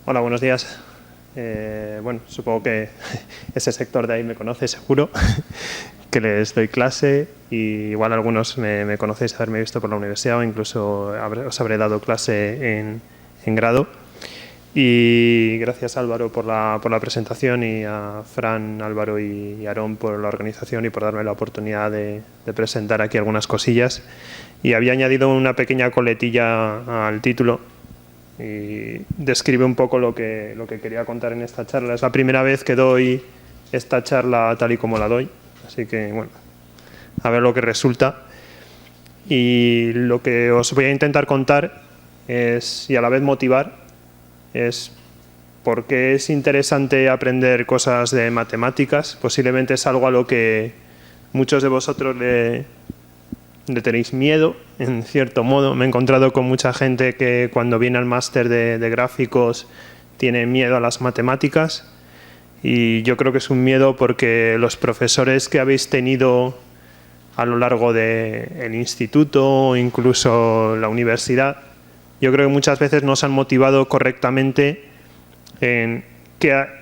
Hola, buenos días. Bueno, supongo que ese sector de ahí me conoce seguro, que les doy clase y igual algunos me conocéis haberme visto por la universidad o incluso os habré dado clase en grado. Y gracias Álvaro por la presentación y a Fran, Álvaro y Aarón por la organización y por darme la oportunidad de presentar aquí algunas cosillas. Y había añadido una pequeña coletilla al título y describe un poco lo que quería contar en esta charla. Es la primera vez que doy esta charla tal y como la doy, así que bueno, a ver lo que resulta. Y lo que os voy a intentar contar es, y a la vez motivar, es por qué es interesante aprender cosas de matemáticas. Posiblemente es algo a lo que muchos de vosotros le tenéis miedo, en cierto modo. Me he encontrado con mucha gente que cuando viene al máster de gráficos tiene miedo a las matemáticas, y yo creo que es un miedo porque los profesores que habéis tenido a lo largo del instituto o incluso la universidad, yo creo que muchas veces no os han motivado correctamente en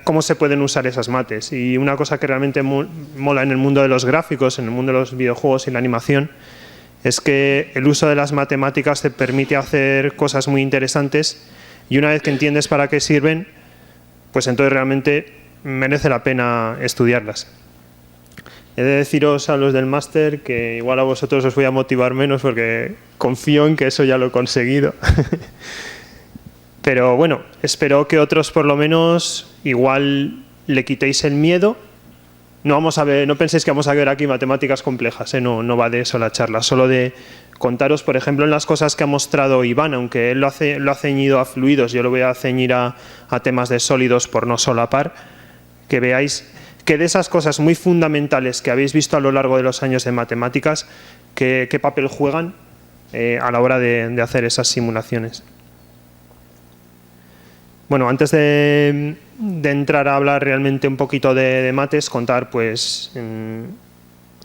cómo se pueden usar esas mates. Y una cosa que realmente mola en el mundo de los gráficos, en el mundo de los videojuegos y la animación, es que el uso de las matemáticas te permite hacer cosas muy interesantes, y una vez que entiendes para qué sirven, pues entonces realmente merece la pena estudiarlas. He de deciros a los del máster que igual a vosotros os voy a motivar menos porque confío en que eso ya lo he conseguido. Pero bueno, espero que otros por lo menos igual le quitéis el miedo. No penséis que vamos a ver aquí matemáticas complejas, no va de eso la charla, solo de contaros, por ejemplo, en las cosas que ha mostrado Iván, aunque él lo ha ceñido a fluidos, yo lo voy a ceñir a temas de sólidos por no solapar, que veáis que de esas cosas muy fundamentales que habéis visto a lo largo de los años de matemáticas, qué papel juegan a la hora de hacer esas simulaciones. Bueno, antes de entrar a hablar realmente un poquito de mates, contar pues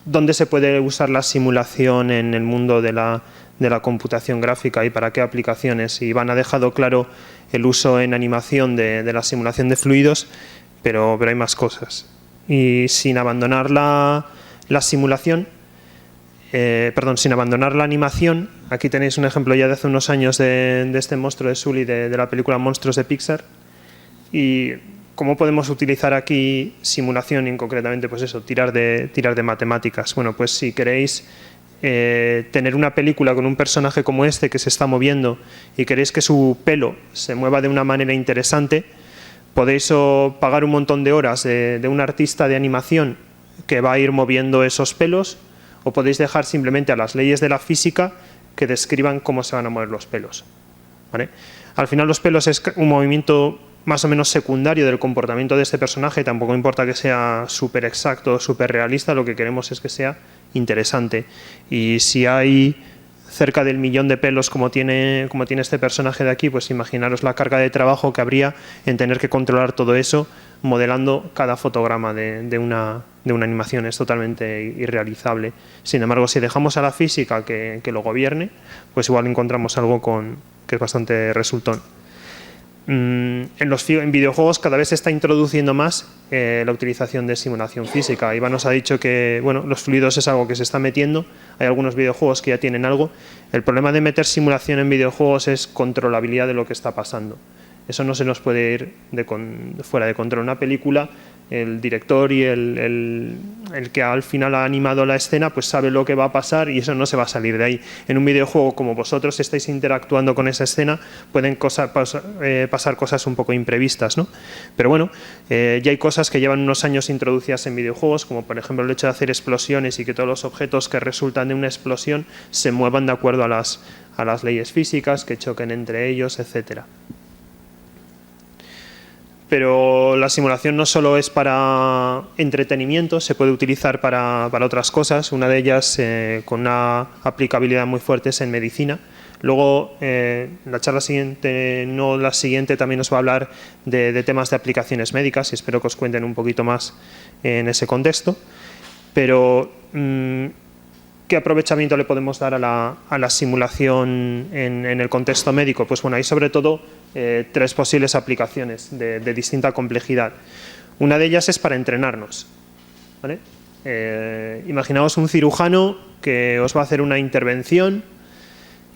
dónde se puede usar la simulación en el mundo de la computación gráfica y para qué aplicaciones. Iván ha dejado claro el uso en animación de la simulación de fluidos, pero hay más cosas. Y sin abandonar la simulación, sin abandonar la animación, aquí tenéis un ejemplo ya de hace unos años de este monstruo de Sully de la película Monstruos de Pixar. Y ¿cómo podemos utilizar aquí simulación y concretamente pues eso, tirar de matemáticas? Bueno, pues si queréis tener una película con un personaje como este que se está moviendo y queréis que su pelo se mueva de una manera interesante, podéis pagar un montón de horas de un artista de animación que va a ir moviendo esos pelos, o podéis dejar simplemente a las leyes de la física que describan cómo se van a mover los pelos, ¿vale? Al final los pelos es un movimiento más o menos secundario del comportamiento de este personaje, tampoco importa que sea súper exacto, súper realista, lo que queremos es que sea interesante. Y si hay cerca del 1.000.000 de pelos como tiene este personaje de aquí, pues imaginaros la carga de trabajo que habría en tener que controlar todo eso modelando cada fotograma de una animación. Es totalmente irrealizable. Sin embargo, si dejamos a la física que lo gobierne, pues igual encontramos algo que es bastante resultón. En videojuegos cada vez se está introduciendo más la utilización de simulación física. Iván nos ha dicho que bueno, los fluidos es algo que se está metiendo. Hay algunos videojuegos que ya tienen algo. El problema de meter simulación en videojuegos es controlabilidad de lo que está pasando. Eso no se nos puede ir fuera de control. Una película, el director y el que al final ha animado la escena pues sabe lo que va a pasar y eso no se va a salir de ahí. En un videojuego, como vosotros estáis interactuando con esa escena, pueden pasar cosas un poco imprevistas, ¿no? Pero bueno, ya hay cosas que llevan unos años introducidas en videojuegos, como por ejemplo el hecho de hacer explosiones y que todos los objetos que resultan de una explosión se muevan de acuerdo a las leyes físicas, que choquen entre ellos, etcétera. Pero la simulación no solo es para entretenimiento, se puede utilizar para otras cosas. Una de ellas, con una aplicabilidad muy fuerte, es en medicina. Luego, la charla siguiente, no la siguiente, también nos va a hablar de temas de aplicaciones médicas y espero que os cuenten un poquito más en ese contexto. Pero ¿Qué aprovechamiento le podemos dar a la simulación en el contexto médico? Pues bueno, hay sobre todo 3 posibles aplicaciones de distinta complejidad. Una de ellas es para entrenarnos, ¿vale? Imaginaos un cirujano que os va a hacer una intervención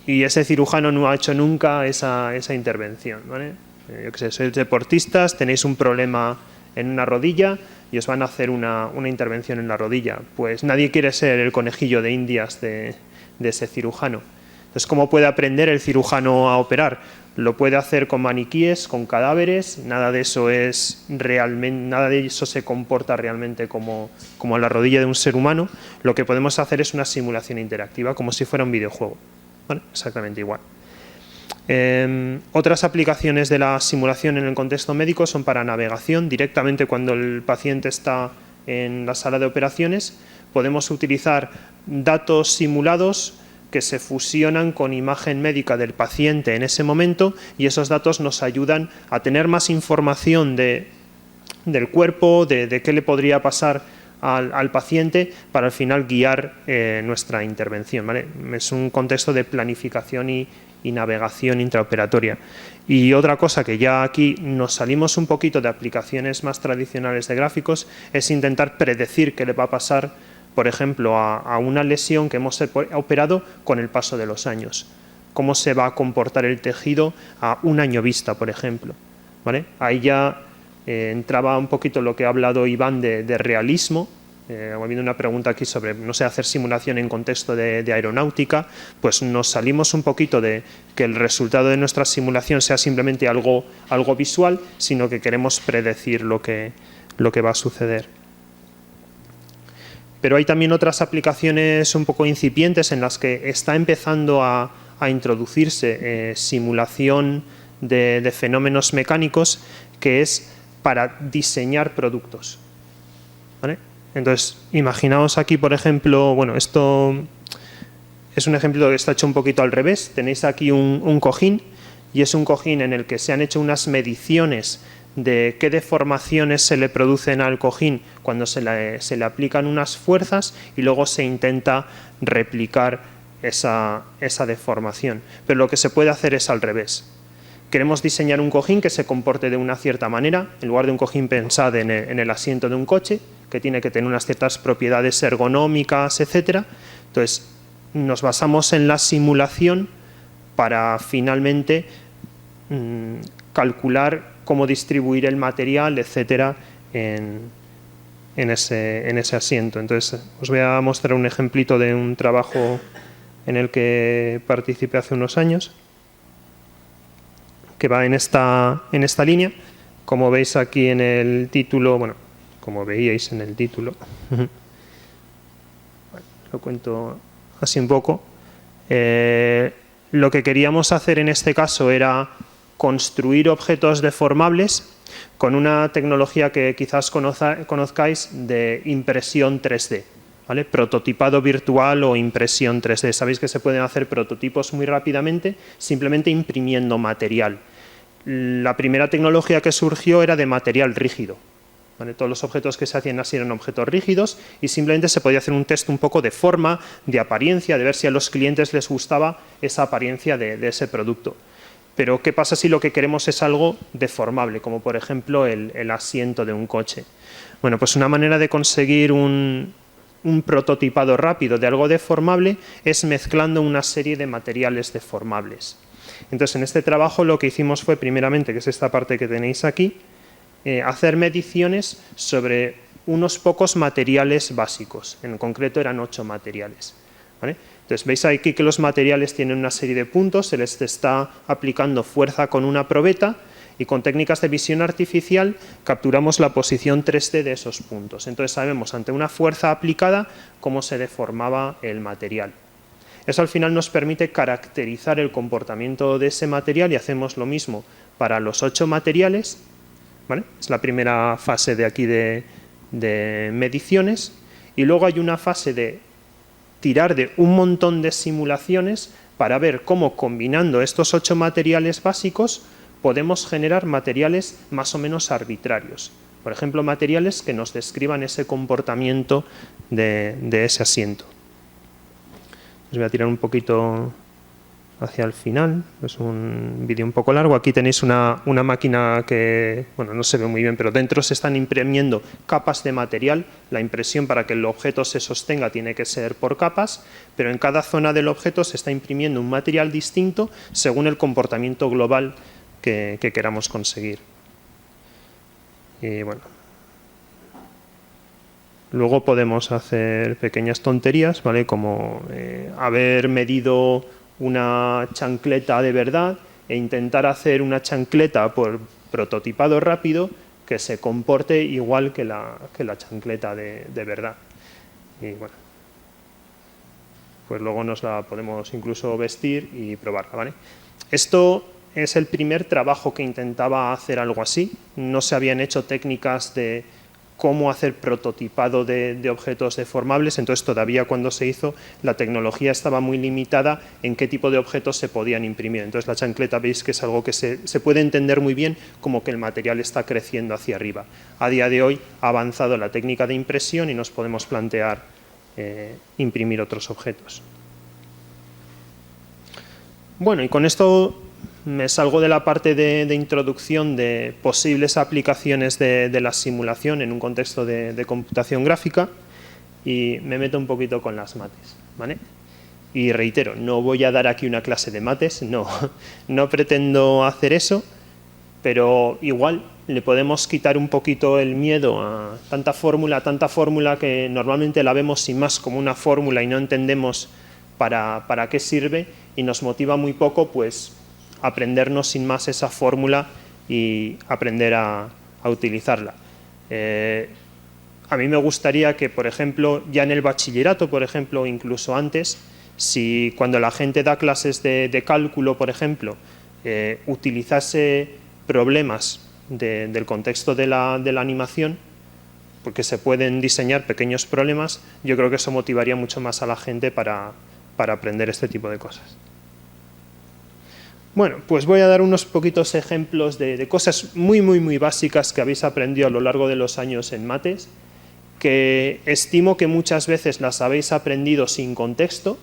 y ese cirujano no ha hecho nunca esa intervención, ¿vale? Yo qué sé, sois deportistas, tenéis un problema en una rodilla y os van a hacer una intervención en la rodilla. Pues nadie quiere ser el conejillo de indias de ese cirujano. Entonces, ¿cómo puede aprender el cirujano a operar? Lo puede hacer con maniquíes, con cadáveres, nada de eso se comporta realmente como la rodilla de un ser humano. Lo que podemos hacer es una simulación interactiva, como si fuera un videojuego. ¿Vale? Exactamente igual. Otras aplicaciones de la simulación en el contexto médico son para navegación. Directamente cuando el paciente está en la sala de operaciones, podemos utilizar datos simulados que se fusionan con imagen médica del paciente en ese momento, y esos datos nos ayudan a tener más información del cuerpo, de qué le podría pasar al paciente, para al final guiar nuestra intervención, ¿vale? Es un contexto de planificación y navegación intraoperatoria. Y otra cosa que ya aquí nos salimos un poquito de aplicaciones más tradicionales de gráficos es intentar predecir qué le va a pasar, por ejemplo, a una lesión que hemos operado con el paso de los años. Cómo se va a comportar el tejido a un año vista, por ejemplo, ¿vale? Ahí ya entraba un poquito lo que ha hablado Iván de realismo. Ha habido una pregunta aquí sobre, no sé, hacer simulación en contexto de aeronáutica. Pues nos salimos un poquito de que el resultado de nuestra simulación sea simplemente algo visual, sino que queremos predecir lo que va a suceder. Pero hay también otras aplicaciones un poco incipientes en las que está empezando a introducirse simulación de fenómenos mecánicos, que es para diseñar productos, ¿vale? Entonces, imaginaos aquí, por ejemplo, bueno, esto es un ejemplo que está hecho un poquito al revés. Tenéis aquí un cojín, y es un cojín en el que se han hecho unas mediciones de qué deformaciones se le producen al cojín cuando se le aplican unas fuerzas, y luego se intenta replicar esa deformación. Pero lo que se puede hacer es al revés. Queremos diseñar un cojín que se comporte de una cierta manera. En lugar de un cojín, pensad en el asiento de un coche, que tiene que tener unas ciertas propiedades ergonómicas, etcétera. Entonces, nos basamos en la simulación para finalmente calcular cómo distribuir el material, etcétera, en ese asiento. Entonces, os voy a mostrar un ejemplito de un trabajo en el que participé hace unos años, que va en esta línea. Como veis aquí en el título, bueno, como veíais en el título, bueno, lo cuento así un poco. Lo que queríamos hacer en este caso era construir objetos deformables con una tecnología que quizás conozcáis de impresión 3D, ¿vale? Prototipado virtual o impresión 3D. Sabéis que se pueden hacer prototipos muy rápidamente simplemente imprimiendo material. La primera tecnología que surgió era de material rígido, ¿vale? Todos los objetos que se hacían así eran objetos rígidos, y simplemente se podía hacer un test un poco de forma, de apariencia, de ver si a los clientes les gustaba esa apariencia de ese producto. Pero ¿qué pasa si lo que queremos es algo deformable, como por ejemplo el asiento de un coche? Bueno, pues una manera de conseguir un prototipado rápido de algo deformable es mezclando una serie de materiales deformables. Entonces, en este trabajo lo que hicimos fue, primeramente, que es esta parte que tenéis aquí, hacer mediciones sobre unos pocos materiales básicos. En concreto eran 8 materiales, ¿vale? Entonces, veis aquí que los materiales tienen una serie de puntos, se les está aplicando fuerza con una probeta, y con técnicas de visión artificial capturamos la posición 3D de esos puntos. Entonces, sabemos ante una fuerza aplicada cómo se deformaba el material. Eso al final nos permite caracterizar el comportamiento de ese material, y hacemos lo mismo para los 8 materiales, ¿vale? Es la primera fase de aquí de mediciones, y luego hay una fase de tirar de un montón de simulaciones para ver cómo, combinando estos 8 materiales básicos, podemos generar materiales más o menos arbitrarios. Por ejemplo, materiales que nos describan ese comportamiento de ese asiento. Os voy a tirar un poquito hacia el final, es un vídeo un poco largo. Aquí tenéis una máquina que, bueno, no se ve muy bien, pero dentro se están imprimiendo capas de material. La impresión para que el objeto se sostenga tiene que ser por capas, pero en cada zona del objeto se está imprimiendo un material distinto según el comportamiento global que queramos conseguir. Y bueno, luego podemos hacer pequeñas tonterías, ¿vale? Como haber medido una chancleta de verdad e intentar hacer una chancleta por prototipado rápido que se comporte igual que la chancleta de verdad. Y bueno, pues luego nos la podemos incluso vestir y probarla, ¿vale? Esto es el primer trabajo que intentaba hacer algo así. No se habían hecho técnicas de cómo hacer prototipado de objetos deformables, entonces todavía cuando se hizo la tecnología estaba muy limitada en qué tipo de objetos se podían imprimir. Entonces la chancleta veis que es algo que se puede entender muy bien como que el material está creciendo hacia arriba. A día de hoy ha avanzado la técnica de impresión y nos podemos plantear imprimir otros objetos. Bueno, y con esto me salgo de la parte de introducción de posibles aplicaciones de la simulación en un contexto de computación gráfica y me meto un poquito con las mates, ¿vale? Y reitero, no voy a dar aquí una clase de mates, no pretendo hacer eso, pero igual le podemos quitar un poquito el miedo a tanta fórmula que normalmente la vemos sin más como una fórmula y no entendemos para qué sirve y nos motiva muy poco pues aprendernos sin más esa fórmula y aprender a utilizarla. A mí me gustaría que, por ejemplo, ya en el bachillerato, por ejemplo, incluso antes, si cuando la gente da clases de cálculo, por ejemplo, utilizase problemas del contexto de la animación, porque se pueden diseñar pequeños problemas, yo creo que eso motivaría mucho más a la gente para aprender este tipo de cosas. Bueno, pues voy a dar unos poquitos ejemplos de cosas muy básicas que habéis aprendido a lo largo de los años en mates, que estimo que muchas veces las habéis aprendido sin contexto,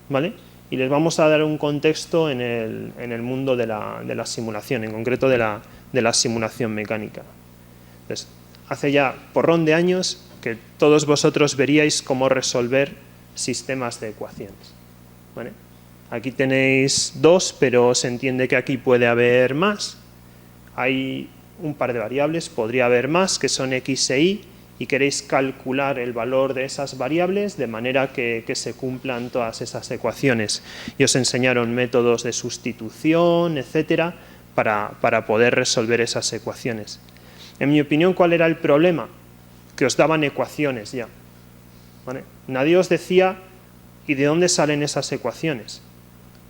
¿vale? Y les vamos a dar un contexto en el mundo de la simulación, en concreto de la simulación mecánica. Entonces, hace ya porrón de años que todos vosotros veríais cómo resolver sistemas de ecuaciones, ¿vale? Aquí tenéis dos, pero se entiende que aquí puede haber más. Hay un par de variables, podría haber más, que son x e y, y queréis calcular el valor de esas variables de manera que se cumplan todas esas ecuaciones. Y os enseñaron métodos de sustitución, etcétera, para poder resolver esas ecuaciones. En mi opinión, ¿cuál era el problema? Que os daban ecuaciones ya, ¿vale? Nadie os decía, ¿y de dónde salen esas ecuaciones?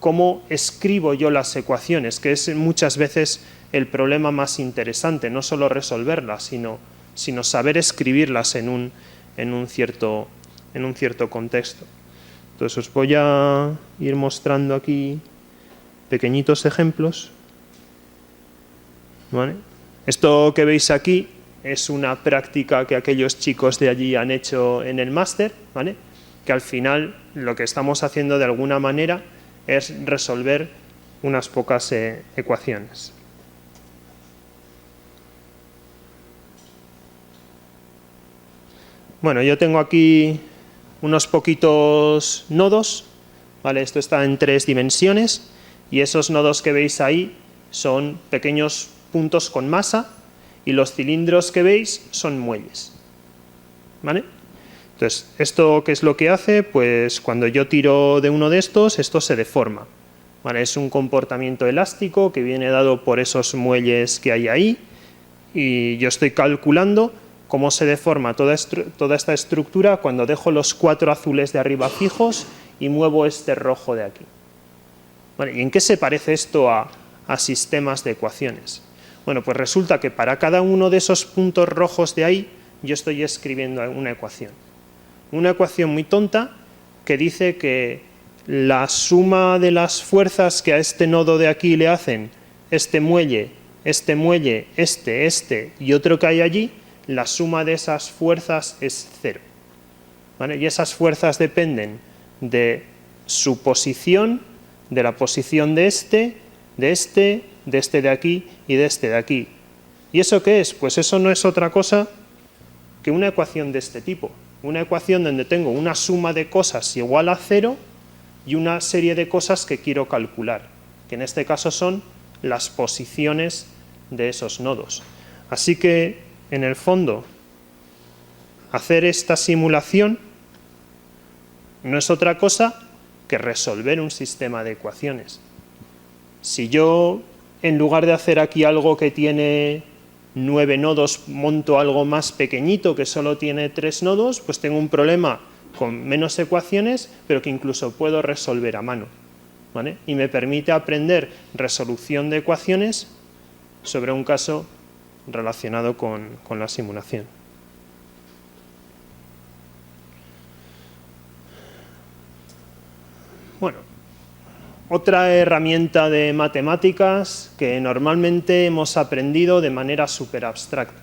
¿Cómo escribo yo las ecuaciones? Que es muchas veces el problema más interesante, no solo resolverlas, sino saber escribirlas en un cierto contexto. Entonces os voy a ir mostrando aquí pequeñitos ejemplos, ¿vale? Esto que veis aquí es una práctica que aquellos chicos de allí han hecho en el máster, ¿vale? Que al final lo que estamos haciendo de alguna manera es resolver unas pocas ecuaciones. Bueno, yo tengo aquí unos poquitos nodos, ¿vale? Esto está en 3 dimensiones y esos nodos que veis ahí son pequeños puntos con masa y los cilindros que veis son muelles, ¿vale? Entonces, ¿esto qué es lo que hace? Pues cuando yo tiro de uno de estos, esto se deforma, ¿vale? Es un comportamiento elástico que viene dado por esos muelles que hay ahí y yo estoy calculando cómo se deforma toda esta estructura cuando dejo los 4 azules de arriba fijos y muevo este rojo de aquí, ¿vale? ¿Y en qué se parece esto a sistemas de ecuaciones? Bueno, pues resulta que para cada uno de esos puntos rojos de ahí yo estoy escribiendo una ecuación. Una ecuación muy tonta que dice que la suma de las fuerzas que a este nodo de aquí le hacen este muelle, este y otro que hay allí, la suma de esas fuerzas es 0, ¿vale? Y esas fuerzas dependen de su posición de la posición de este, de este, de este de aquí y de este de aquí. ¿Y eso qué es? Pues eso no es otra cosa que una ecuación de este tipo. Una ecuación donde tengo una suma de cosas igual a 0 y una serie de cosas que quiero calcular, que en este caso son las posiciones de esos nodos. Así que, en el fondo, hacer esta simulación no es otra cosa que resolver un sistema de ecuaciones. Si yo, en lugar de hacer aquí algo que tiene 9 nodos, monto algo más pequeñito que solo tiene 3 nodos, pues tengo un problema con menos ecuaciones, pero que incluso puedo resolver a mano, ¿vale? Y me permite aprender resolución de ecuaciones sobre un caso relacionado con la simulación. Bueno, otra herramienta de matemáticas que normalmente hemos aprendido de manera súper abstracta.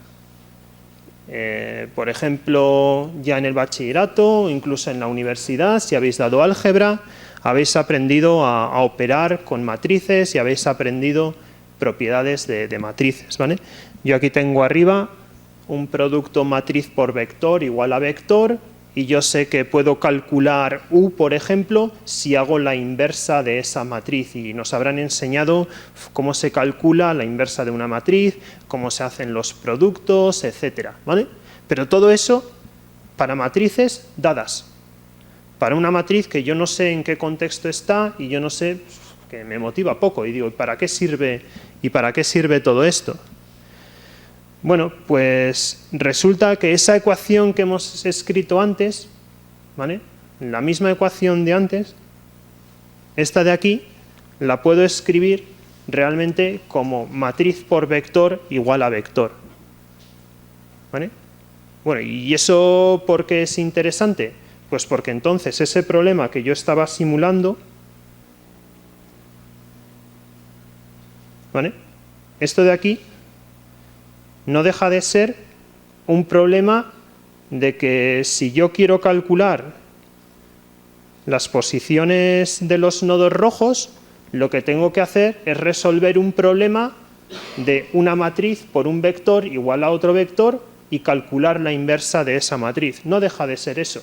Por ejemplo, ya en el bachillerato o incluso en la universidad, si habéis dado álgebra, habéis aprendido a operar con matrices y habéis aprendido propiedades de matrices, ¿vale? Yo aquí tengo arriba un producto matriz por vector igual a vector, y yo sé que puedo calcular U, por ejemplo, si hago la inversa de esa matriz, y nos habrán enseñado cómo se calcula la inversa de una matriz, cómo se hacen los productos, etcétera, ¿vale? Pero todo eso para matrices dadas. Para una matriz que yo no sé en qué contexto está y yo no sé, que me motiva poco, y digo, ¿para qué sirve todo esto? Bueno, pues resulta que esa ecuación que hemos escrito antes, ¿vale? La misma ecuación de antes, esta de aquí, la puedo escribir realmente como matriz por vector igual a vector, ¿vale? Bueno, ¿y eso por qué es interesante? Pues porque entonces ese problema que yo estaba simulando, ¿vale? Esto de aquí no deja de ser un problema de que si yo quiero calcular las posiciones de los nodos rojos, lo que tengo que hacer es resolver un problema de una matriz por un vector igual a otro vector y calcular la inversa de esa matriz. No deja de ser eso.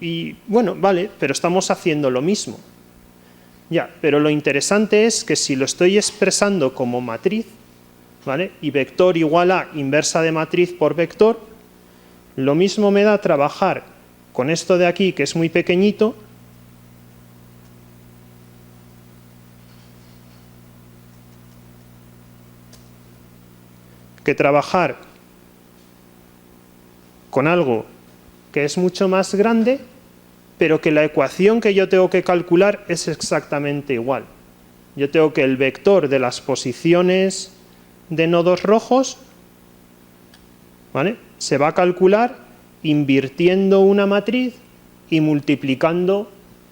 Y bueno, vale, pero estamos haciendo lo mismo. Ya, pero lo interesante es que si lo estoy expresando como matriz, ¿vale? Y vector igual a inversa de matriz por vector, lo mismo me da trabajar con esto de aquí, que es muy pequeñito, que trabajar con algo que es mucho más grande, pero que la ecuación que yo tengo que calcular es exactamente igual. Yo tengo que el vector de las posiciones de nodos rojos, ¿vale?, se va a calcular invirtiendo una matriz y multiplicando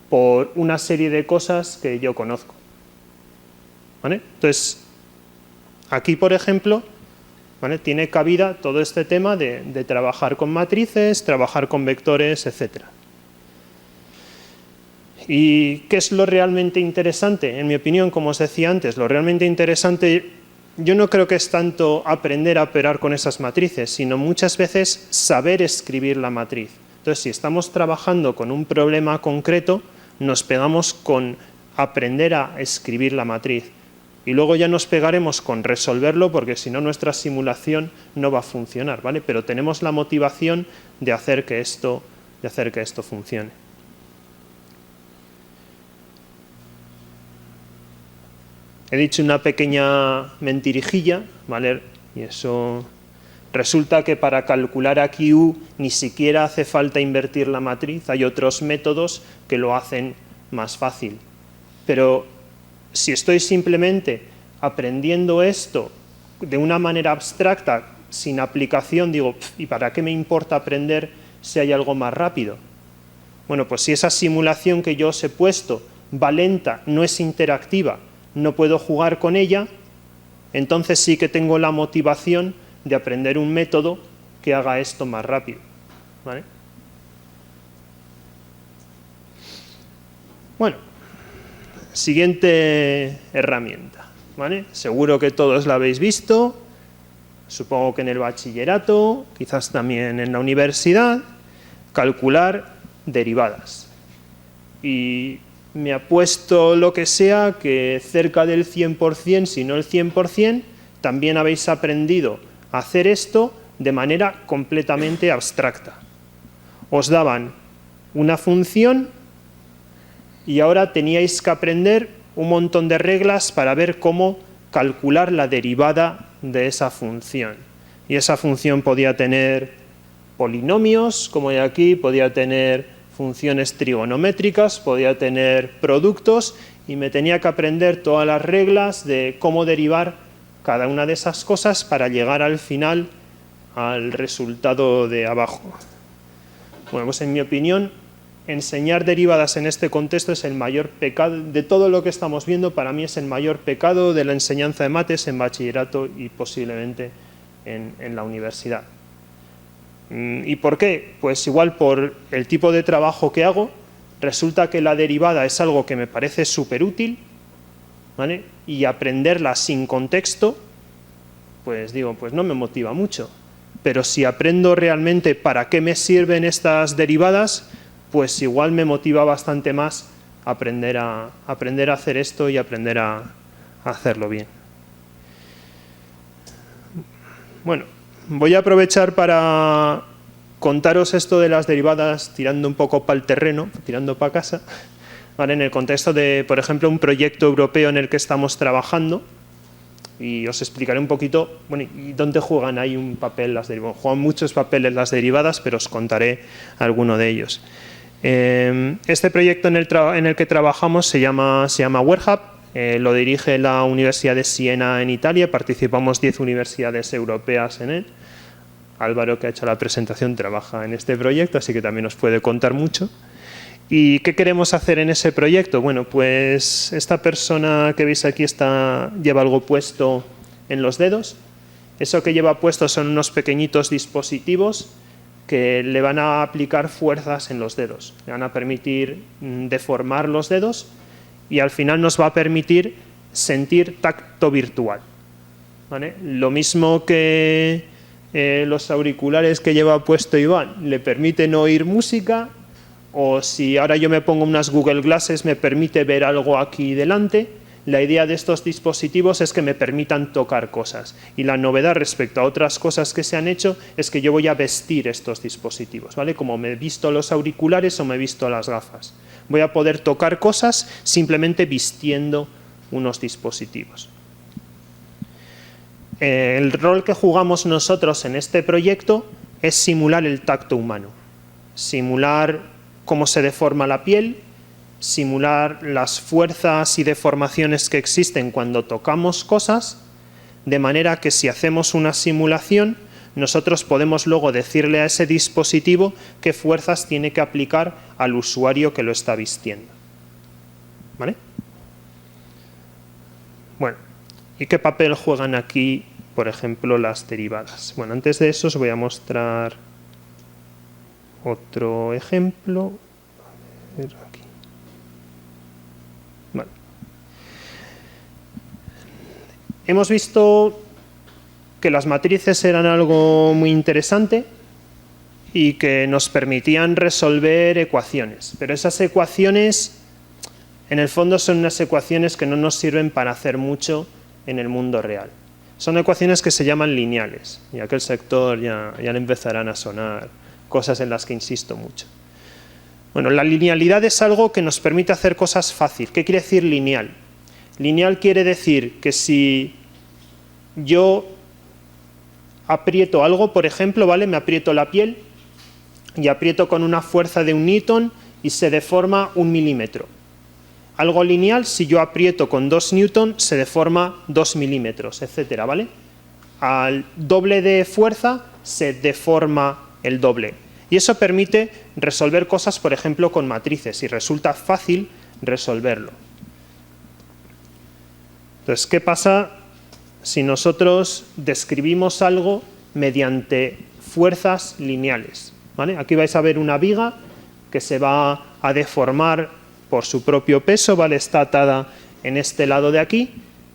por una serie de cosas que yo conozco, ¿vale? Entonces, aquí, por ejemplo, ¿vale?, tiene cabida todo este tema de trabajar con matrices, trabajar con vectores, etcétera. ¿Y qué es lo realmente interesante? En mi opinión, como os decía antes, lo realmente interesante, yo no creo que es tanto aprender a operar con esas matrices, sino muchas veces saber escribir la matriz. Entonces, si estamos trabajando con un problema concreto, nos pegamos con aprender a escribir la matriz. Y luego ya nos pegaremos con resolverlo, porque si no nuestra simulación no va a funcionar, ¿vale? Pero tenemos la motivación de hacer que esto funcione. He dicho una pequeña mentirijilla, ¿vale? Y eso resulta que para calcular aquí U ni siquiera hace falta invertir la matriz, hay otros métodos que lo hacen más fácil. Pero si estoy simplemente aprendiendo esto de una manera abstracta, sin aplicación, digo, ¿y para qué me importa aprender si hay algo más rápido? Bueno, pues si esa simulación que yo os he puesto va lenta, no es interactiva, no puedo jugar con ella, entonces sí que tengo la motivación de aprender un método que haga esto más rápido, ¿vale? Bueno, siguiente herramienta, ¿vale? Seguro que todos la habéis visto, supongo que en el bachillerato, quizás también en la universidad, calcular derivadas. Y me apuesto lo que sea que cerca del 100%, si no el 100%, también habéis aprendido a hacer esto de manera completamente abstracta. Os daban una función y ahora teníais que aprender un montón de reglas para ver cómo calcular la derivada de esa función. Y esa función podía tener polinomios, como hay aquí, podía tener funciones trigonométricas, podía tener productos, y me tenía que aprender todas las reglas de cómo derivar cada una de esas cosas para llegar al final al resultado de abajo. Bueno, pues en mi opinión, enseñar derivadas en este contexto es el mayor pecado, de todo lo que estamos viendo, para mí es el mayor pecado de la enseñanza de mates en bachillerato y posiblemente en la universidad. ¿Y por qué? Pues igual por el tipo de trabajo que hago, resulta que la derivada es algo que me parece súper útil, ¿vale? Y aprenderla sin contexto, pues digo, pues no me motiva mucho. Pero si aprendo realmente para qué me sirven estas derivadas, pues igual me motiva bastante más aprender a hacer esto y aprender a hacerlo bien. Bueno, voy a aprovechar para contaros esto de las derivadas tirando un poco para el terreno, tirando para casa, ¿vale? En el contexto de, por ejemplo, un proyecto europeo en el que estamos trabajando, y os explicaré un poquito, bueno, y dónde juegan ahí un papel las derivadas. Juegan muchos papeles las derivadas, pero os contaré alguno de ellos. Este proyecto en el que trabajamos se llama WearHub, lo dirige la Universidad de Siena en Italia, participamos 10 universidades europeas en él. Álvaro, que ha hecho la presentación, trabaja en este proyecto, así que también os puede contar mucho. ¿Y qué queremos hacer en ese proyecto? Bueno, pues esta persona que veis aquí lleva algo puesto en los dedos. Eso que lleva puesto son unos pequeñitos dispositivos que le van a aplicar fuerzas en los dedos. Le van a permitir deformar los dedos y al final nos va a permitir sentir tacto virtual, ¿vale? Lo mismo que los auriculares que lleva puesto Iván le permiten oír música, o si ahora yo me pongo unas Google Glasses me permite ver algo aquí delante. La idea de estos dispositivos es que me permitan tocar cosas, y la novedad respecto a otras cosas que se han hecho es que yo voy a vestir estos dispositivos, ¿vale? Como me he visto los auriculares o me he visto las gafas. Voy a poder tocar cosas simplemente vistiendo unos dispositivos. El rol que jugamos nosotros en este proyecto es simular el tacto humano, simular cómo se deforma la piel, simular las fuerzas y deformaciones que existen cuando tocamos cosas, de manera que si hacemos una simulación, nosotros podemos luego decirle a ese dispositivo qué fuerzas tiene que aplicar al usuario que lo está vistiendo. ¿Vale? Bueno, ¿y qué papel juegan aquí, por ejemplo, las derivadas? Bueno, antes de eso os voy a mostrar otro ejemplo. A ver, aquí. Vale. Hemos visto que las matrices eran algo muy interesante y que nos permitían resolver ecuaciones, pero esas ecuaciones en el fondo son unas ecuaciones que no nos sirven para hacer mucho en el mundo real. Son ecuaciones que se llaman lineales, y a aquel sector ya le empezarán a sonar cosas en las que insisto mucho. Bueno, la linealidad es algo que nos permite hacer cosas fácil. ¿Qué quiere decir lineal? Lineal quiere decir que si yo aprieto algo, por ejemplo, ¿vale? Me aprieto la piel y aprieto con una fuerza de 1 newton y se deforma 1 milímetro. Algo lineal, si yo aprieto con 2 newton, se deforma 2 milímetros, etcétera, ¿vale? Al doble de fuerza se deforma el doble. Y eso permite resolver cosas, por ejemplo, con matrices, y resulta fácil resolverlo. Entonces, ¿qué pasa si nosotros describimos algo mediante fuerzas lineales? ¿Vale? Aquí vais a ver una viga que se va a deformar por su propio peso, ¿vale? Está atada en este lado de aquí.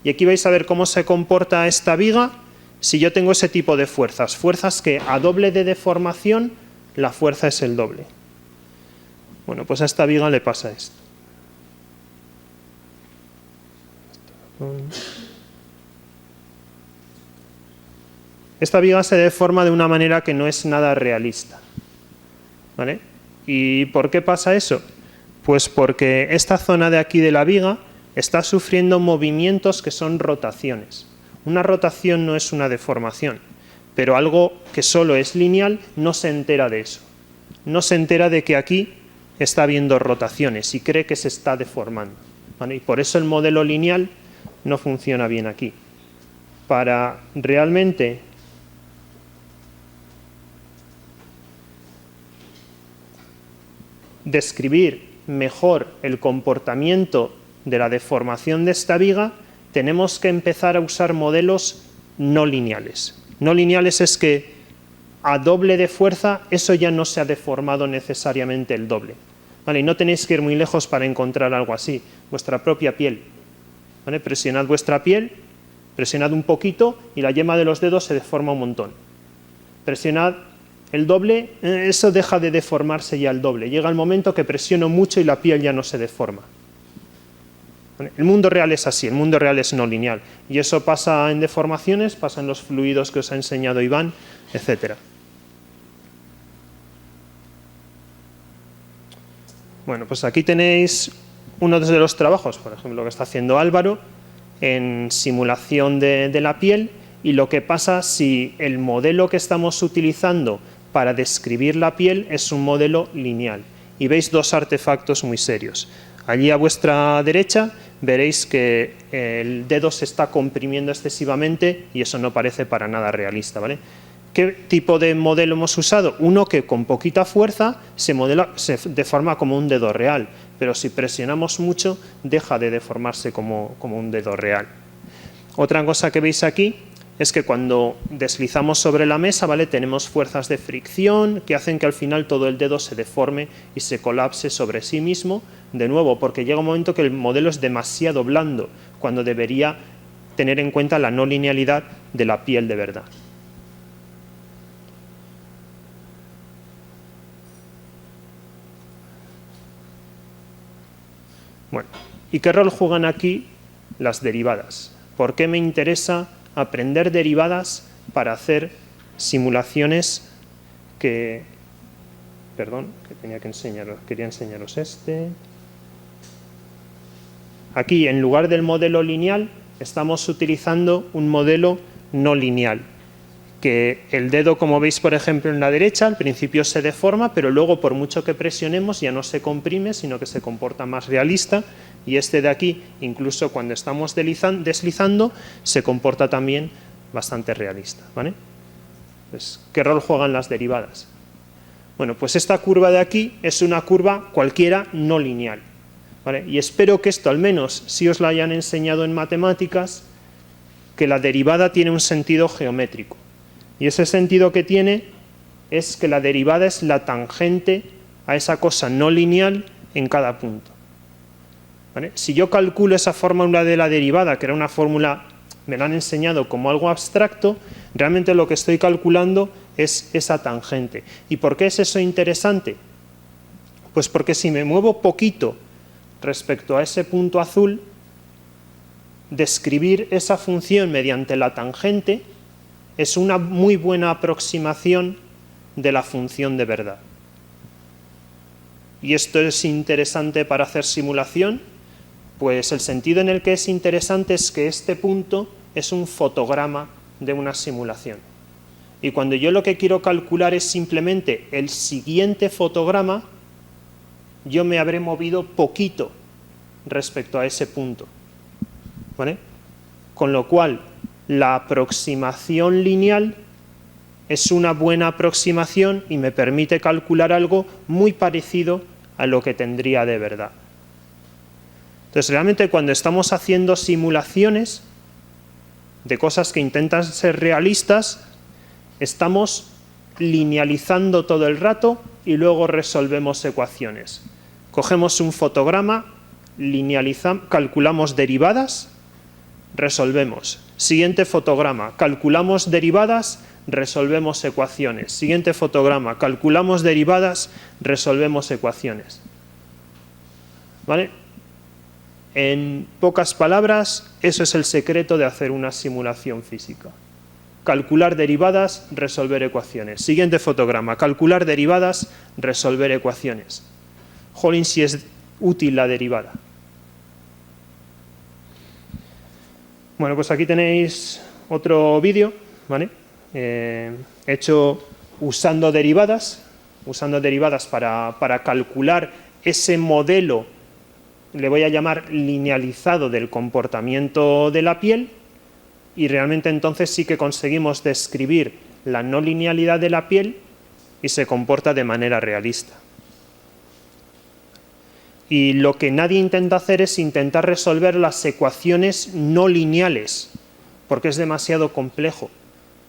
Y aquí vais a ver cómo se comporta esta viga si yo tengo ese tipo de fuerzas. Fuerzas que a doble de deformación, la fuerza es el doble. Bueno, pues a esta viga le pasa esto. Esta viga se deforma de una manera que no es nada realista, ¿vale? ¿Y por qué pasa eso? Pues porque esta zona de aquí de la viga está sufriendo movimientos que son rotaciones. Una rotación no es una deformación, pero algo que solo es lineal no se entera de eso. No se entera de que aquí está habiendo rotaciones y cree que se está deformando, ¿vale? Y por eso el modelo lineal no funciona bien aquí. Para realmente describir mejor el comportamiento de la deformación de esta viga, tenemos que empezar a usar modelos no lineales. No lineales es que a doble de fuerza eso ya no se ha deformado necesariamente el doble, ¿vale? Y no tenéis que ir muy lejos para encontrar algo así. Vuestra propia piel, ¿vale? Presionad vuestra piel, presionad un poquito y la yema de los dedos se deforma un montón. Presionad el doble, eso deja de deformarse ya el doble. Llega el momento que presiono mucho y la piel ya no se deforma. El mundo real es así, el mundo real es no lineal. Y eso pasa en deformaciones, pasa en los fluidos que os ha enseñado Iván, etc. Bueno, pues aquí tenéis uno de los trabajos, por ejemplo, que está haciendo Álvaro, en simulación de la piel, y lo que pasa si el modelo que estamos utilizando para describir la piel es un modelo lineal. Y veis dos artefactos muy serios. Allí a vuestra derecha veréis que el dedo se está comprimiendo excesivamente y eso no parece para nada realista, ¿vale? ¿Qué tipo de modelo hemos usado? Uno que con poquita fuerza se deforma como un dedo real, pero si presionamos mucho deja de deformarse como un dedo real. Otra cosa que veis aquí es que cuando deslizamos sobre la mesa, ¿vale?, tenemos fuerzas de fricción que hacen que al final todo el dedo se deforme y se colapse sobre sí mismo, de nuevo, porque llega un momento que el modelo es demasiado blando, cuando debería tener en cuenta la no linealidad de la piel de verdad. Bueno, ¿y qué rol juegan aquí las derivadas? ¿Por qué me interesa aprender derivadas para hacer simulaciones que... Perdón, que tenía que enseñaros, quería enseñaros este. Aquí, en lugar del modelo lineal, estamos utilizando un modelo no lineal, que el dedo, como veis por ejemplo en la derecha, al principio se deforma, pero luego por mucho que presionemos ya no se comprime, sino que se comporta más realista, y este de aquí, incluso cuando estamos deslizando, se comporta también bastante realista, ¿vale? Pues, ¿qué rol juegan las derivadas? Bueno, pues esta curva de aquí es una curva cualquiera no lineal, ¿vale? Y espero que esto, al menos, si os la hayan enseñado en matemáticas, que la derivada tiene un sentido geométrico. Y ese sentido que tiene es que la derivada es la tangente a esa cosa no lineal en cada punto, ¿vale? Si yo calculo esa fórmula de la derivada, que era una fórmula, me la han enseñado como algo abstracto, realmente lo que estoy calculando es esa tangente. ¿Y por qué es eso interesante? Pues porque si me muevo poquito respecto a ese punto azul, describir esa función mediante la tangente es una muy buena aproximación de la función de verdad. ¿Y esto es interesante para hacer simulación? Pues el sentido en el que es interesante es que este punto es un fotograma de una simulación. Y cuando yo lo que quiero calcular es simplemente el siguiente fotograma, yo me habré movido poquito respecto a ese punto, ¿vale? Con lo cual, la aproximación lineal es una buena aproximación y me permite calcular algo muy parecido a lo que tendría de verdad. Entonces, realmente cuando estamos haciendo simulaciones de cosas que intentan ser realistas, estamos linealizando todo el rato y luego resolvemos ecuaciones. Cogemos un fotograma, calculamos derivadas, resolvemos. Siguiente fotograma, calculamos derivadas, resolvemos ecuaciones. Siguiente fotograma, calculamos derivadas, resolvemos ecuaciones. ¿Vale? En pocas palabras, eso es el secreto de hacer una simulación física. Calcular derivadas, resolver ecuaciones. Siguiente fotograma, calcular derivadas, resolver ecuaciones. Jolín, si es útil la derivada. Bueno, pues aquí tenéis otro vídeo, ¿vale? Hecho usando derivadas para calcular ese modelo, le voy a llamar linealizado, del comportamiento de la piel, y realmente entonces sí que conseguimos describir la no linealidad de la piel y se comporta de manera realista. Y lo que nadie intenta hacer es intentar resolver las ecuaciones no lineales, porque es demasiado complejo.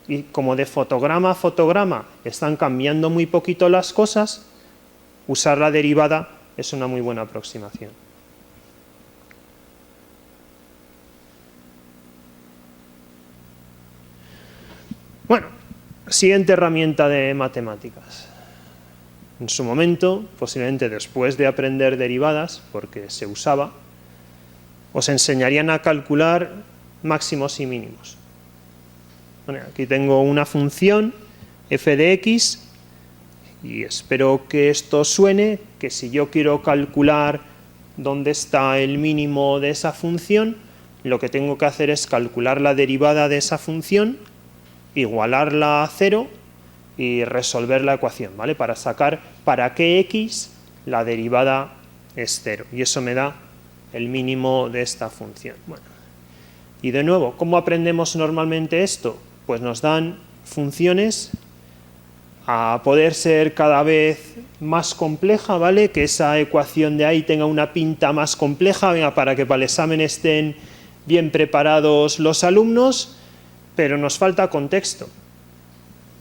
Y como de fotograma a fotograma están cambiando muy poquito las cosas, usar la derivada es una muy buena aproximación. Bueno, siguiente herramienta de matemáticas. En su momento, posiblemente después de aprender derivadas, porque se usaba, os enseñarían a calcular máximos y mínimos. Bueno, aquí tengo una función f de x y espero que esto suene, que si yo quiero calcular dónde está el mínimo de esa función, lo que tengo que hacer es calcular la derivada de esa función, igualarla a 0 y resolver la ecuación, ¿vale? Para sacar para qué x la derivada es 0. Y eso me da el mínimo de esta función. Bueno, y de nuevo, ¿cómo aprendemos normalmente esto? Pues nos dan funciones a poder ser cada vez más compleja, ¿vale? Que esa ecuación de ahí tenga una pinta más compleja, venga, para que para el examen estén bien preparados los alumnos, pero nos falta contexto.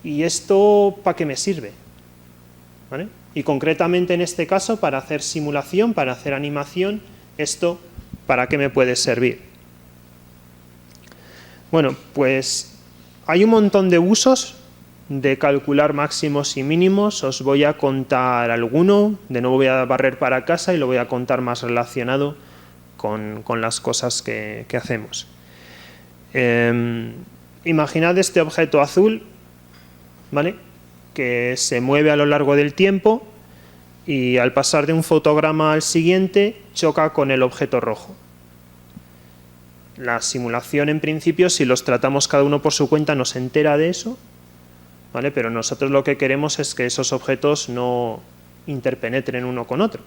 ¿Y esto para qué me sirve? ¿Vale? Y concretamente en este caso, para hacer simulación, para hacer animación, ¿esto para qué me puede servir? Bueno, pues hay un montón de usos de calcular máximos y mínimos. Os voy a contar alguno, de nuevo voy a barrer para casa y lo voy a contar más relacionado con las cosas que hacemos. Imaginad este objeto azul, ¿vale?, que se mueve a lo largo del tiempo y al pasar de un fotograma al siguiente choca con el objeto rojo. La simulación, en principio, si los tratamos cada uno por su cuenta, no se entera de eso, ¿vale? Pero nosotros lo que queremos es que esos objetos no interpenetren uno con otro.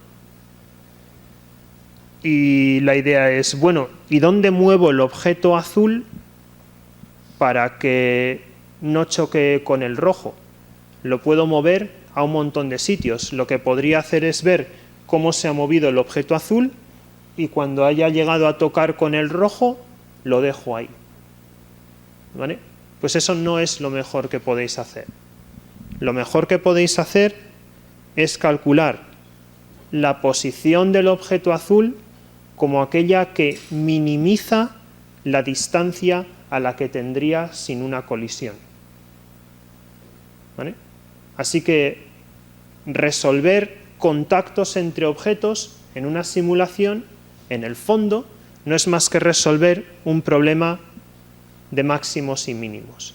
Y la idea es, bueno, ¿y dónde muevo el objeto azul para que no choque con el rojo? Lo puedo mover a un montón de sitios. Lo que podría hacer es ver cómo se ha movido el objeto azul y cuando haya llegado a tocar con el rojo, lo dejo ahí. ¿Vale? Pues eso no es lo mejor que podéis hacer. Lo mejor que podéis hacer es calcular la posición del objeto azul como aquella que minimiza la distancia a la que tendría sin una colisión. ¿Vale? Así que resolver contactos entre objetos en una simulación, en el fondo, no es más que resolver un problema de máximos y mínimos.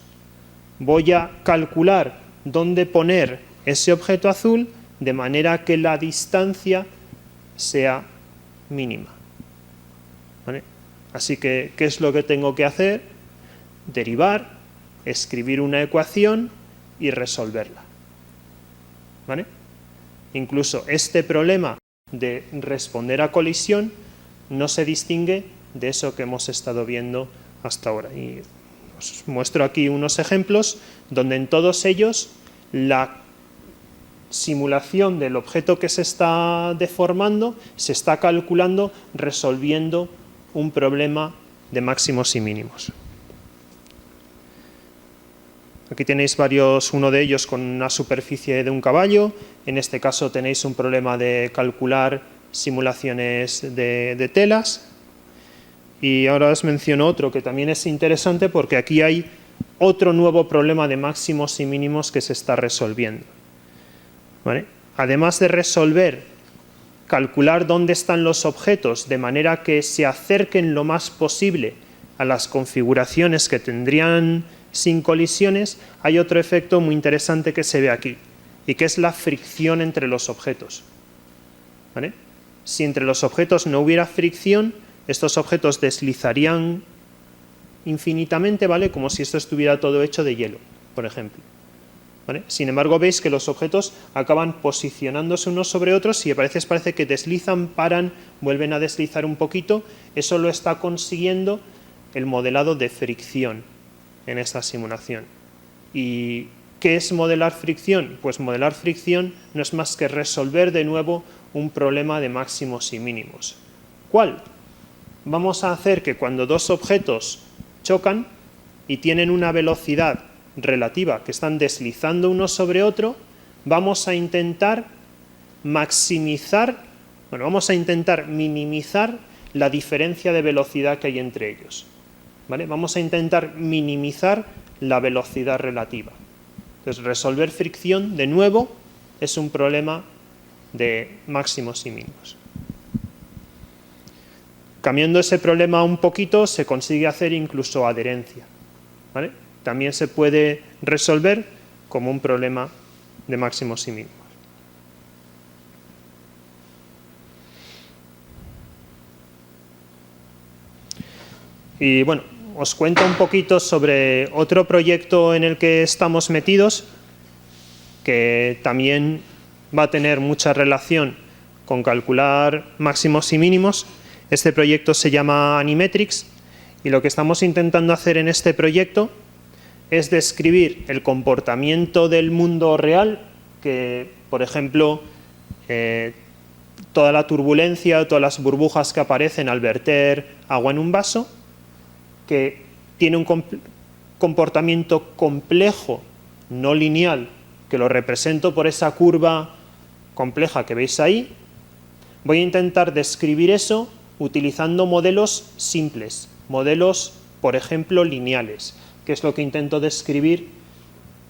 Voy a calcular dónde poner ese objeto azul de manera que la distancia sea mínima. ¿Vale? Así que, ¿qué es lo que tengo que hacer? Derivar, escribir una ecuación y resolverla. ¿Vale? Incluso este problema de responder a colisión no se distingue de eso que hemos estado viendo hasta ahora. Y os muestro aquí unos ejemplos donde en todos ellos la simulación del objeto que se está deformando se está calculando resolviendo un problema de máximos y mínimos. Aquí tenéis varios, uno de ellos con una superficie de un caballo. En este caso tenéis un problema de calcular simulaciones de telas. Y ahora os menciono otro que también es interesante porque aquí hay otro nuevo problema de máximos y mínimos que se está resolviendo. ¿Vale? Además de calcular dónde están los objetos de manera que se acerquen lo más posible a las configuraciones que tendrían sin colisiones, hay otro efecto muy interesante que se ve aquí, y que es la fricción entre los objetos. ¿Vale? Si entre los objetos no hubiera fricción, estos objetos deslizarían infinitamente, ¿vale? Como si esto estuviera todo hecho de hielo, por ejemplo. ¿Vale? Sin embargo, veis que los objetos acaban posicionándose unos sobre otros y a veces parece que deslizan, paran, vuelven a deslizar un poquito. Eso lo está consiguiendo el modelado de fricción en esta simulación. ¿Y qué es modelar fricción? Pues modelar fricción no es más que resolver de nuevo un problema de máximos y mínimos. ¿Cuál? Vamos a hacer que cuando dos objetos chocan y tienen una velocidad relativa, que están deslizando uno sobre otro, vamos a intentar minimizar la diferencia de velocidad que hay entre ellos. ¿Vale? Vamos a intentar minimizar la velocidad relativa. Entonces, resolver fricción, de nuevo, es un problema de máximos y mínimos. Cambiando ese problema un poquito, se consigue hacer incluso adherencia. ¿Vale? También se puede resolver como un problema de máximos y mínimos. Y bueno, os cuento un poquito sobre otro proyecto en el que estamos metidos, que también va a tener mucha relación con calcular máximos y mínimos. Este proyecto se llama Animetrics y lo que estamos intentando hacer en este proyecto es describir el comportamiento del mundo real, que, por ejemplo, toda la turbulencia, todas las burbujas que aparecen al verter agua en un vaso, que tiene un comportamiento complejo, no lineal, que lo represento por esa curva compleja que veis ahí. Voy a intentar describir eso utilizando modelos simples, modelos, por ejemplo, lineales, que es lo que intento describir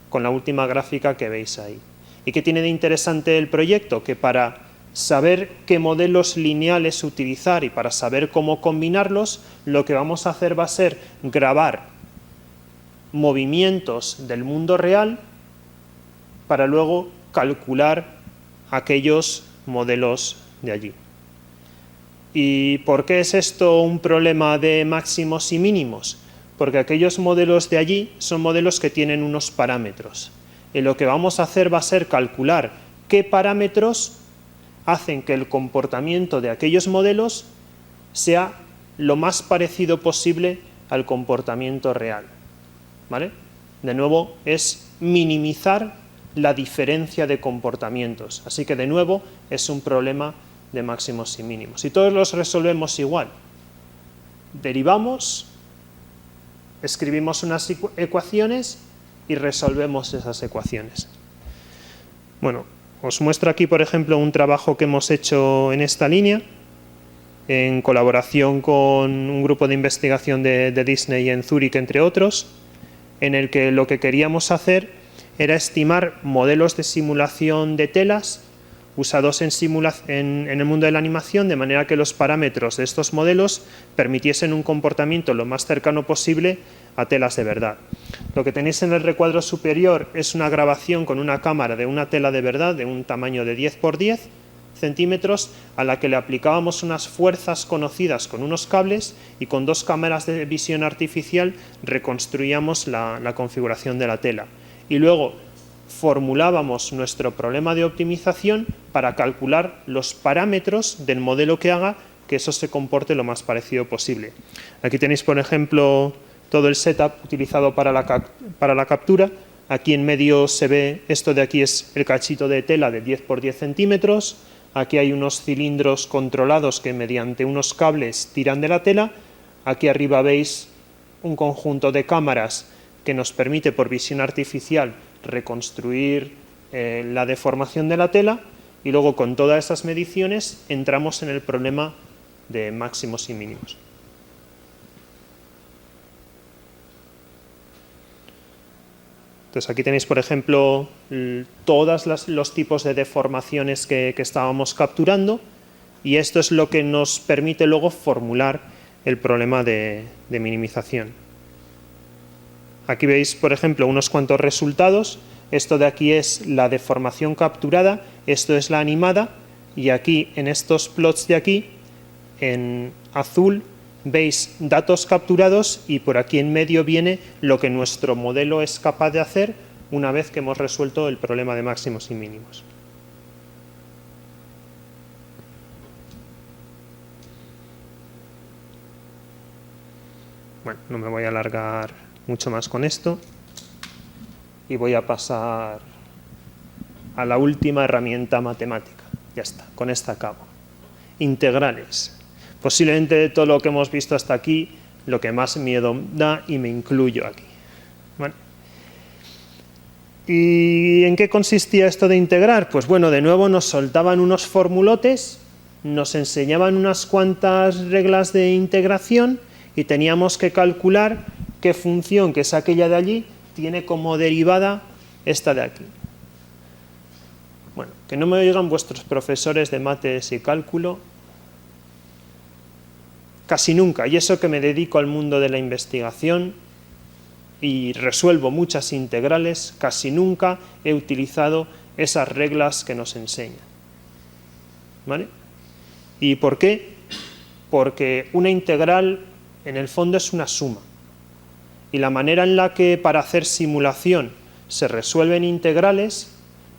con la última gráfica que veis ahí. ¿Y qué tiene de interesante el proyecto? Que para saber qué modelos lineales utilizar y para saber cómo combinarlos, lo que vamos a hacer va a ser grabar movimientos del mundo real para luego calcular aquellos modelos de allí. ¿Y por qué es esto un problema de máximos y mínimos? Porque aquellos modelos de allí son modelos que tienen unos parámetros. Y lo que vamos a hacer va a ser calcular qué parámetros hacen que el comportamiento de aquellos modelos sea lo más parecido posible al comportamiento real. ¿Vale? De nuevo, es minimizar la diferencia de comportamientos. Así que, de nuevo, es un problema de máximos y mínimos. Y todos los resolvemos igual. Derivamos, escribimos unas ecuaciones y resolvemos esas ecuaciones. Bueno, os muestro aquí, por ejemplo, un trabajo que hemos hecho en esta línea, en colaboración con un grupo de investigación de Disney en Zúrich, entre otros, en el que lo que queríamos hacer era estimar modelos de simulación de telas usados en el mundo de la animación, de manera que los parámetros de estos modelos permitiesen un comportamiento lo más cercano posible a telas de verdad. Lo que tenéis en el recuadro superior es una grabación con una cámara de una tela de verdad de un tamaño de 10 por 10 centímetros, a la que le aplicábamos unas fuerzas conocidas con unos cables y con dos cámaras de visión artificial reconstruíamos la configuración de la tela. Y luego formulábamos nuestro problema de optimización para calcular los parámetros del modelo que haga que eso se comporte lo más parecido posible. Aquí tenéis, por ejemplo, todo el setup utilizado para la captura. Aquí en medio se ve, esto de aquí es el cachito de tela de 10 por 10 centímetros. Aquí hay unos cilindros controlados que mediante unos cables tiran de la tela. Aquí arriba veis un conjunto de cámaras que nos permite por visión artificial reconstruir la deformación de la tela, y luego con todas esas mediciones entramos en el problema de máximos y mínimos. Entonces aquí tenéis, por ejemplo, todos los tipos de deformaciones que estábamos capturando, y esto es lo que nos permite luego formular el problema de minimización. Aquí veis, por ejemplo, unos cuantos resultados. Esto de aquí es la deformación capturada, esto es la animada, y aquí en estos plots de aquí, en azul, veis datos capturados y por aquí en medio viene lo que nuestro modelo es capaz de hacer una vez que hemos resuelto el problema de máximos y mínimos. Bueno, no me voy a alargar mucho más con esto y voy a pasar a la última herramienta matemática. Ya está, con esta acabo. Integrales. Posiblemente de todo lo que hemos visto hasta aquí, lo que más miedo da, y me incluyo aquí. ¿Vale? ¿Y en qué consistía esto de integrar? Pues bueno, de nuevo nos soltaban unos formulotes, nos enseñaban unas cuantas reglas de integración y teníamos que calcular qué función, que es aquella de allí, tiene como derivada esta de aquí. Bueno, que no me oigan vuestros profesores de mates y cálculo, casi nunca, y eso que me dedico al mundo de la investigación y resuelvo muchas integrales, casi nunca he utilizado esas reglas que nos enseñan. ¿Vale? ¿Y por qué? Porque una integral en el fondo es una suma, y la manera en la que para hacer simulación se resuelven integrales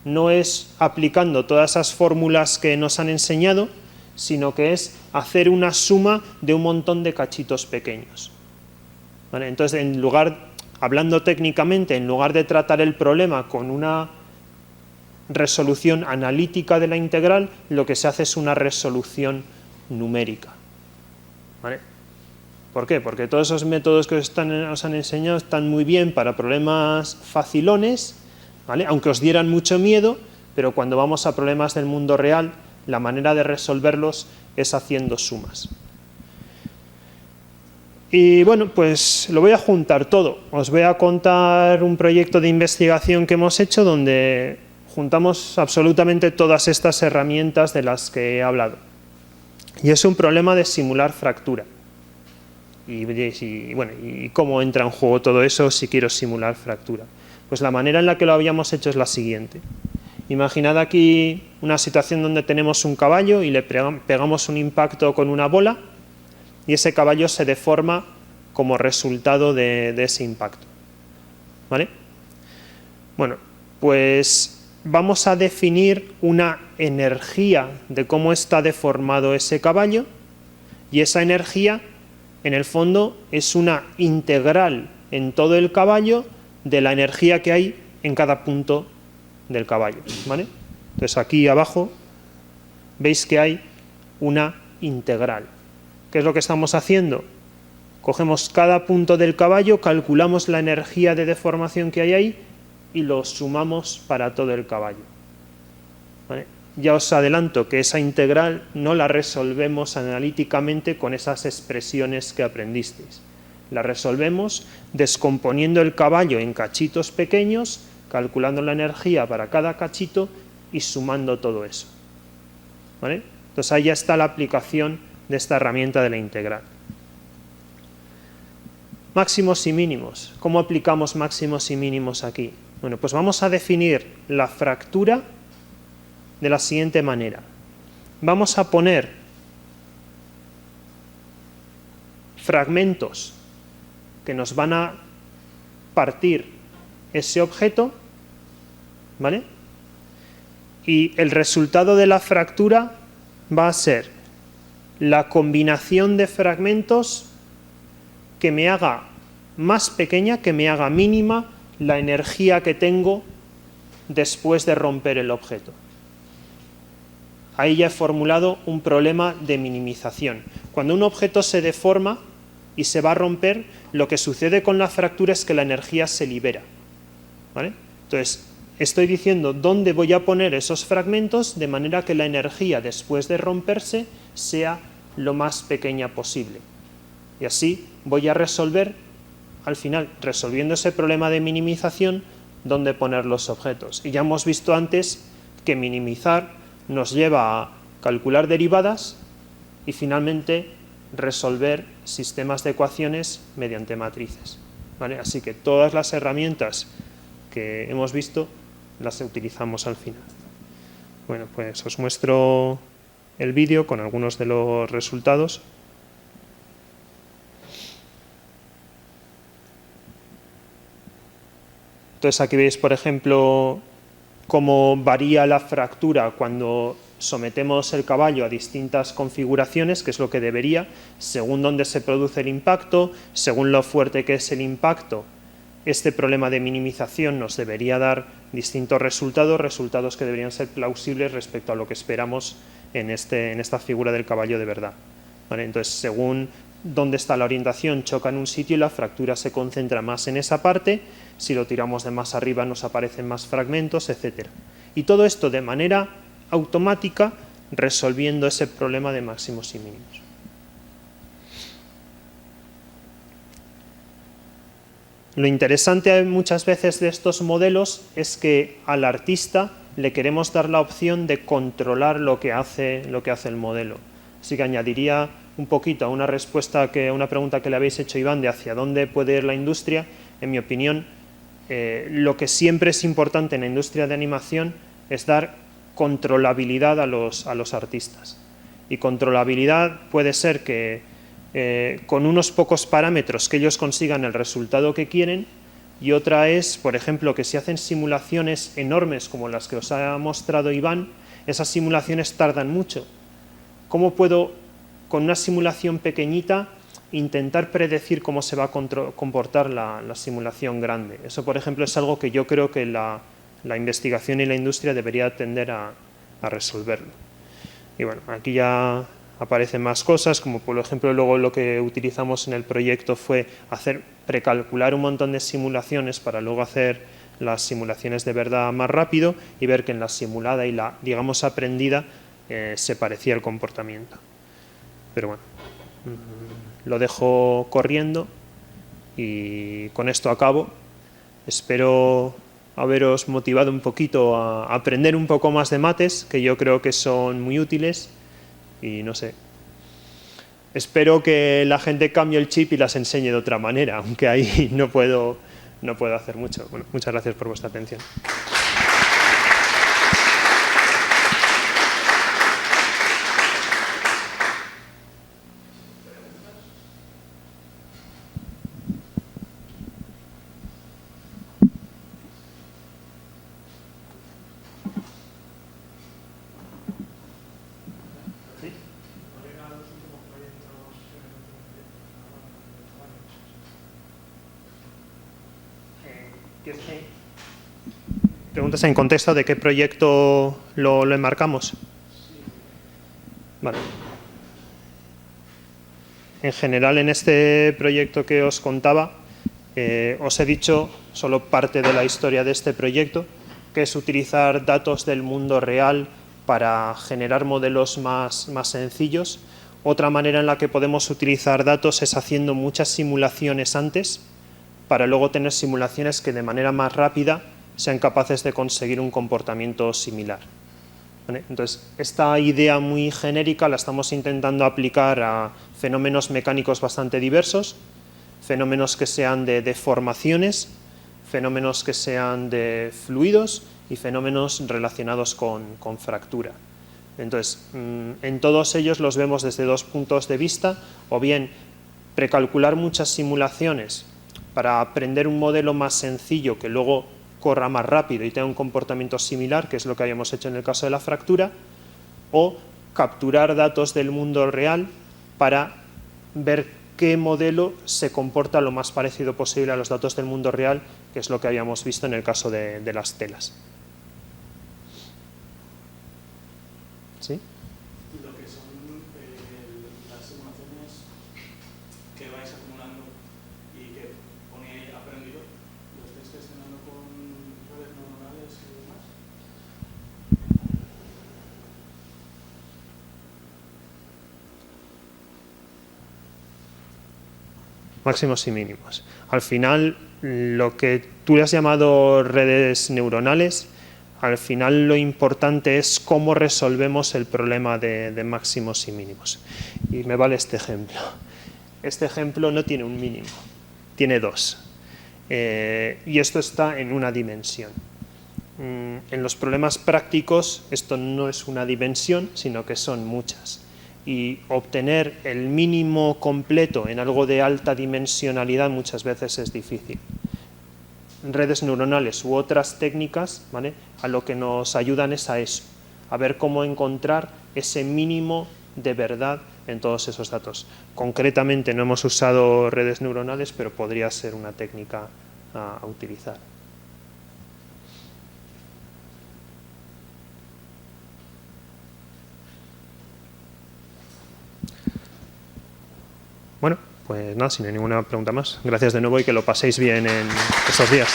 no es aplicando todas esas fórmulas que nos han enseñado, sino que es hacer una suma de un montón de cachitos pequeños. ¿Vale? Entonces, hablando técnicamente, en lugar de tratar el problema con una resolución analítica de la integral, lo que se hace es una resolución numérica. ¿Vale? ¿Por qué? Porque todos esos métodos que os han enseñado están muy bien para problemas facilones, ¿vale? Aunque os dieran mucho miedo, pero cuando vamos a problemas del mundo real, la manera de resolverlos es haciendo sumas. Y bueno, pues lo voy a juntar todo. Os voy a contar un proyecto de investigación que hemos hecho donde juntamos absolutamente todas estas herramientas de las que he hablado. Y es un problema de simular fractura. Y cómo entra en juego todo eso si quiero simular fractura. Pues la manera en la que lo habíamos hecho es la siguiente. Imaginad aquí una situación donde tenemos un caballo y le pegamos un impacto con una bola y ese caballo se deforma como resultado de ese impacto. ¿Vale? Bueno, pues vamos a definir una energía de cómo está deformado ese caballo, y esa energía en el fondo es una integral en todo el caballo de la energía que hay en cada punto del caballo, ¿vale? Entonces aquí abajo veis que hay una integral. ¿Qué es lo que estamos haciendo? Cogemos cada punto del caballo, calculamos la energía de deformación que hay ahí y lo sumamos para todo el caballo. ¿Vale? Ya os adelanto que esa integral no la resolvemos analíticamente con esas expresiones que aprendisteis. La resolvemos descomponiendo el caballo en cachitos pequeños, calculando la energía para cada cachito y sumando todo eso. ¿Vale? Entonces ahí ya está la aplicación de esta herramienta de la integral. Máximos y mínimos. ¿Cómo aplicamos máximos y mínimos aquí? Bueno, pues vamos a definir la fractura de la siguiente manera. Vamos a poner fragmentos que nos van a partir ese objeto, ¿vale? Y el resultado de la fractura va a ser la combinación de fragmentos que me haga más pequeña, que me haga mínima la energía que tengo después de romper el objeto. Ahí ya he formulado un problema de minimización. Cuando un objeto se deforma y se va a romper, lo que sucede con la fractura es que la energía se libera. ¿Vale? Entonces, estoy diciendo dónde voy a poner esos fragmentos de manera que la energía después de romperse sea lo más pequeña posible. Y así voy a resolver, al final, resolviendo ese problema de minimización, dónde poner los objetos. Y ya hemos visto antes que minimizar nos lleva a calcular derivadas y finalmente resolver sistemas de ecuaciones mediante matrices, ¿vale? Así que todas las herramientas que hemos visto las utilizamos al final. Bueno, pues os muestro el vídeo con algunos de los resultados. Entonces aquí veis, por ejemplo, cómo varía la fractura cuando sometemos el caballo a distintas configuraciones, que es lo que debería, según dónde se produce el impacto, según lo fuerte que es el impacto. Este problema de minimización nos debería dar distintos resultados que deberían ser plausibles respecto a lo que esperamos en esta figura del caballo de verdad, ¿vale? Entonces, según dónde está la orientación, choca en un sitio y la fractura se concentra más en esa parte. Si lo tiramos de más arriba nos aparecen más fragmentos, etc. Y todo esto de manera automática, resolviendo ese problema de máximos y mínimos. Lo interesante muchas veces de estos modelos es que al artista le queremos dar la opción de controlar lo que hace el modelo. Así que añadiría un poquito a una respuesta, a una pregunta que le habéis hecho, Iván, de hacia dónde puede ir la industria. En mi opinión, lo que siempre es importante en la industria de animación es dar controlabilidad a los artistas. Y controlabilidad puede ser que con unos pocos parámetros que ellos consigan el resultado que quieren, y otra es, por ejemplo, que si hacen simulaciones enormes como las que os ha mostrado Iván, esas simulaciones tardan mucho. ¿Cómo puedo, con una simulación pequeñita, intentar predecir cómo se va a comportar la simulación grande? Eso, por ejemplo, es algo que yo creo que la investigación y la industria debería tender a resolverlo. Y bueno, aquí ya aparecen más cosas, como por ejemplo luego lo que utilizamos en el proyecto fue precalcular un montón de simulaciones para luego hacer las simulaciones de verdad más rápido y ver que en la simulada y la, digamos, aprendida se parecía el comportamiento. Pero bueno, lo dejo corriendo y con esto acabo. Espero haberos motivado un poquito a aprender un poco más de mates, que yo creo que son muy útiles. Y no sé, espero que la gente cambie el chip y las enseñe de otra manera, aunque ahí no puedo hacer mucho. Bueno, muchas gracias por vuestra atención. ¿Preguntas en contexto de qué proyecto lo enmarcamos? Vale. En general, en este proyecto que os contaba, os he dicho solo parte de la historia de este proyecto, que es utilizar datos del mundo real para generar modelos más sencillos. Otra manera en la que podemos utilizar datos es haciendo muchas simulaciones antes, para luego tener simulaciones que de manera más rápida sean capaces de conseguir un comportamiento similar. ¿Vale? Entonces, esta idea muy genérica la estamos intentando aplicar a fenómenos mecánicos bastante diversos, fenómenos que sean de deformaciones, fenómenos que sean de fluidos y fenómenos relacionados con fractura. Entonces, en todos ellos los vemos desde dos puntos de vista, o bien precalcular muchas simulaciones para aprender un modelo más sencillo que luego corra más rápido y tenga un comportamiento similar, que es lo que habíamos hecho en el caso de la fractura, o capturar datos del mundo real para ver qué modelo se comporta lo más parecido posible a los datos del mundo real, que es lo que habíamos visto en el caso de las telas. ¿Sí? Lo que son las simulaciones que vais acumulando y que ponéis aprendido, ¿lo estáis gestionando con redes neuronales? máximos y mínimos. Al final, lo que tú le has llamado redes neuronales, al final lo importante es cómo resolvemos el problema de máximos y mínimos. Y me vale este ejemplo. Este ejemplo no tiene un mínimo, tiene dos. Y esto está en una dimensión. En los problemas prácticos esto no es una dimensión, sino que son muchas. Y obtener el mínimo completo en algo de alta dimensionalidad muchas veces es difícil. Redes neuronales u otras técnicas, ¿vale?, a lo que nos ayudan es a eso, a ver cómo encontrar ese mínimo de verdad en todos esos datos. Concretamente no hemos usado redes neuronales, pero podría ser una técnica a utilizar. Bueno, pues nada, si no hay ninguna pregunta más. Gracias de nuevo y que lo paséis bien en estos días.